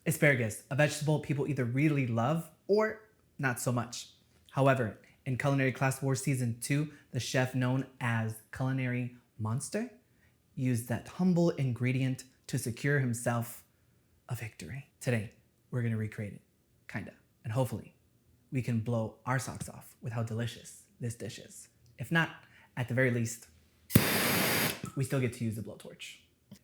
Asparagus, a vegetable people either really love or not so much. However, in Culinary Class Wars Season 2, the chef known as Culinary Monster used that humble ingredient to secure himself a victory. Today, we're gonna recreate it, kinda. And hopefully, we can blow our socks off with how delicious this dish is. If not, at the very least, we still get to use the blowtorch.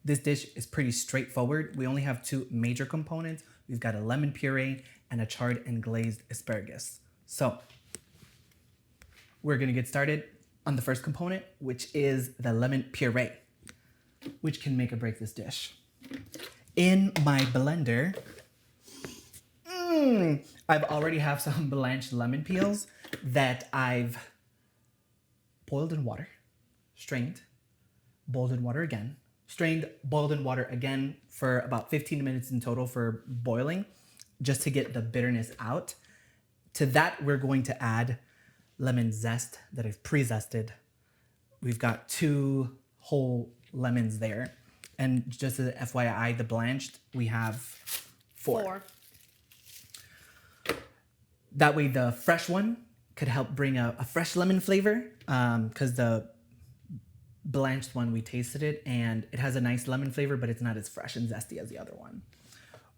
This dish is pretty straightforward. We only have two major components. We've got a lemon puree and a charred and glazed asparagus. So we're gonna get started on the first component, which is the lemon puree, which can make or break this dish. In my blender, I've already have some blanched lemon peels that I've boiled in water, strained, boiled in water again, strained, boiled in water again for about 15 minutes in total for boiling, just to get the bitterness out. To that, we're going to add lemon zest that I've pre-zested. We've got 2 whole lemons there. And just as an FYI, the blanched, we have 4. That way the fresh one could help bring a fresh lemon flavor, because the blanched one, we tasted it and it has a nice lemon flavor, but it's not as fresh and zesty as the other one.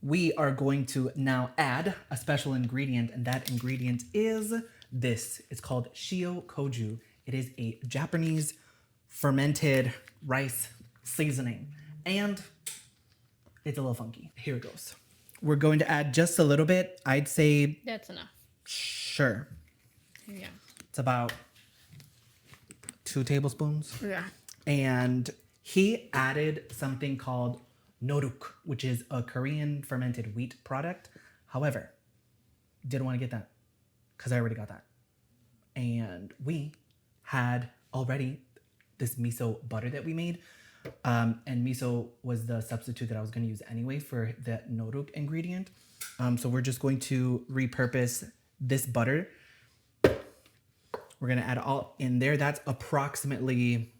We are going to now add a special ingredient, and that ingredient is this. It's called Shio koji. It is a Japanese fermented rice seasoning, and it's a little funky. Here it goes. We're going to add just a little bit. I'd say that's enough. Sure. Yeah. It's about 2 tablespoons. Yeah. And he added something called noruk, which is a Korean fermented wheat product. However, didn't want to get that because I already got that. And we had already this miso butter that we made. And miso was the substitute that I was going to use anyway for the noruk ingredient. So we're just going to repurpose this butter. We're going to add all in there. That's approximately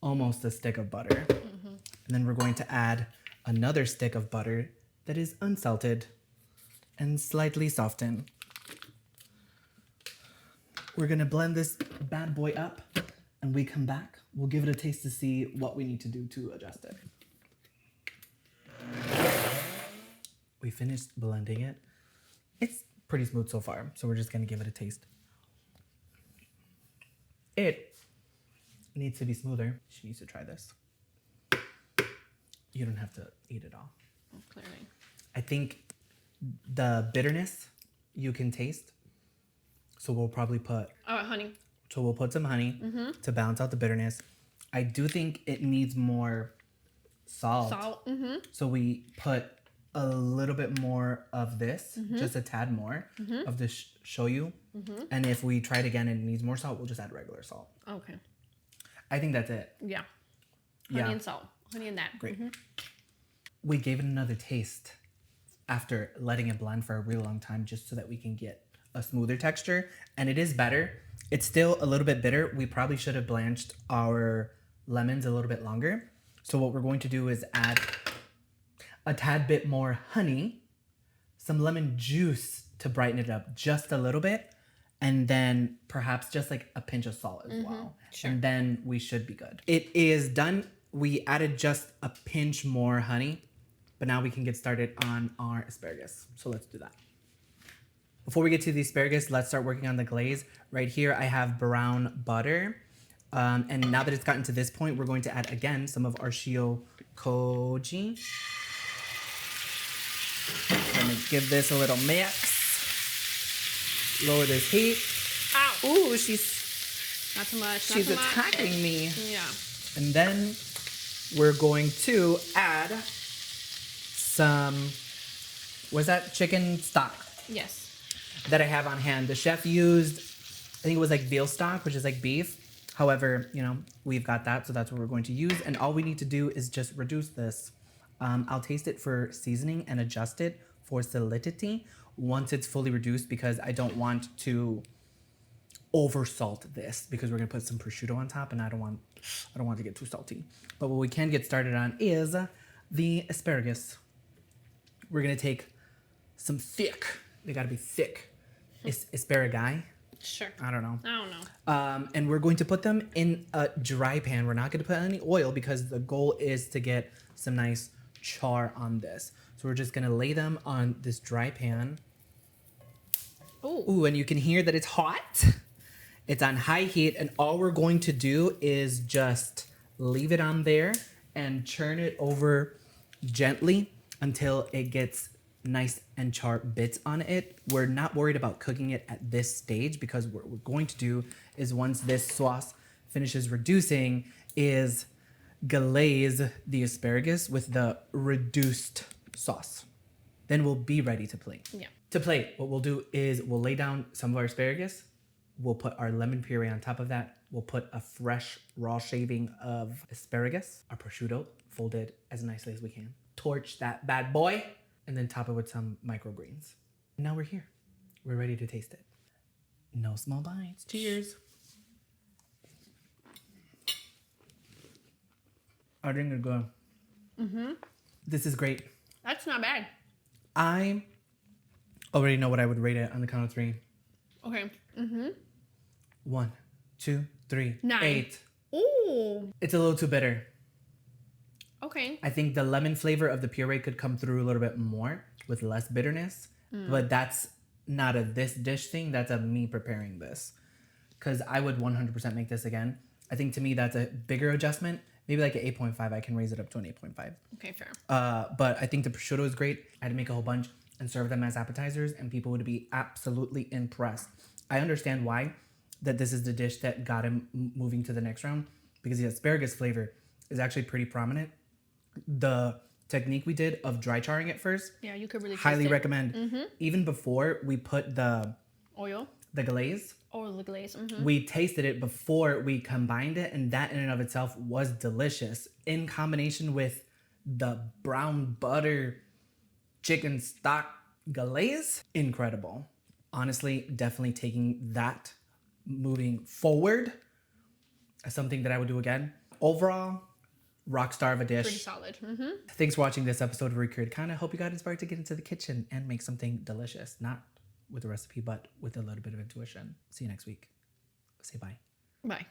almost a stick of butter. Mm-hmm. And then we're going to add another stick of butter that is unsalted and slightly softened. We're going to blend this bad boy up, and we come back. We'll give it a taste to see what we need to do to adjust it. We finished blending it. It's pretty smooth so far, so we're just going to give it a taste. It needs to be smoother. She needs to try this. You don't have to eat it all. Oh, clearly. I think the bitterness you can taste. So we'll probably put... honey. So we'll put some honey to balance out the bitterness. I do think it needs more salt. So we put a little bit more of this, just a tad more of the shoyu. And if we try it again and it needs more salt, we'll just add regular salt. Okay. I think that's it. Yeah. Honey and salt. Honey and that. Great. We gave it another taste after letting it blend for a really long time, just so that we can get a smoother texture. And it is better. It's still a little bit bitter. We probably should have blanched our lemons a little bit longer. So what we're going to do is add a tad bit more honey, some lemon juice to brighten it up just a little bit, and then perhaps just like a pinch of salt as well. Sure. And then we should be good. It is done. We added just a pinch more honey, but now we can get started on our asparagus. So let's do that. Before we get to the asparagus, let's start working on the glaze. Right here, I have brown butter. And now that it's gotten to this point, we're going to add again some of our Shio koji. Let me give this a little mix. Lower this heat. Ow! Ooh, she's not too much. She's attacking me. Yeah. And then we're going to add some, what's that? Chicken stock. Yes. That I have on hand. The chef used, I think it was like veal stock, which is like beef. However, you know, we've got that, so that's what we're going to use. And all we need to do is just reduce this. I'll taste it for seasoning and adjust it for salinity once it's fully reduced, because I don't want to over salt this, because we're gonna put some prosciutto on top, and I don't want it to get too salty. But what we can get started on is the asparagus. We're gonna take some thick. They gotta be thick. Asparagus. Sure. I don't know. I don't know. And we're going to put them in a dry pan. We're not going to put any oil because the goal is to get some nice char on this. So we're just going to lay them on this dry pan. Ooh, and you can hear that it's hot. It's on high heat. And all we're going to do is just leave it on there and churn it over gently until it gets nice and char bits on it. We're not worried about cooking it at this stage because what we're going to do is once this sauce finishes reducing is glaze the asparagus with the reduced sauce. Then we'll be ready to plate. Yeah. To plate, what we'll do is we'll lay down some of our asparagus. We'll put our lemon puree on top of that. We'll put a fresh raw shaving of asparagus, our prosciutto folded as nicely as we can. Torch that bad boy. And then top it with some microgreens. Now we're here. We're ready to taste it. No small bites. Cheers. I think it's good. This is great. That's not bad. I already know what I would rate it on the count of 3. Okay. 1, 2, 3, 9. 8. Ooh. It's a little too bitter. Okay. I think the lemon flavor of the puree could come through a little bit more with less bitterness. But that's not a this dish thing. That's a me preparing this. Because I would 100% make this again. I think to me that's a bigger adjustment. Maybe like an 8.5. I can raise it up to an 8.5. Okay, fair. But I think the prosciutto is great. I had to make a whole bunch and serve them as appetizers. And people would be absolutely impressed. I understand why that this is the dish that got him moving to the next round. Because the asparagus flavor is actually pretty prominent. The technique we did of dry charring it first, Yeah, you could really highly taste it. recommend. Even before we put the Oil glaze, or the glaze. we tasted it before we combined it, and that in and of itself was delicious. In combination with the brown butter chicken stock glaze, incredible. Honestly, definitely taking that moving forward as something that I would do again. Overall, rock star of a dish. Pretty solid. Thanks for watching this episode of Recreate Kinda. Hope you got inspired to get into the kitchen and make something delicious. Not with a recipe, but with a little bit of intuition. See you next week. Say bye. Bye.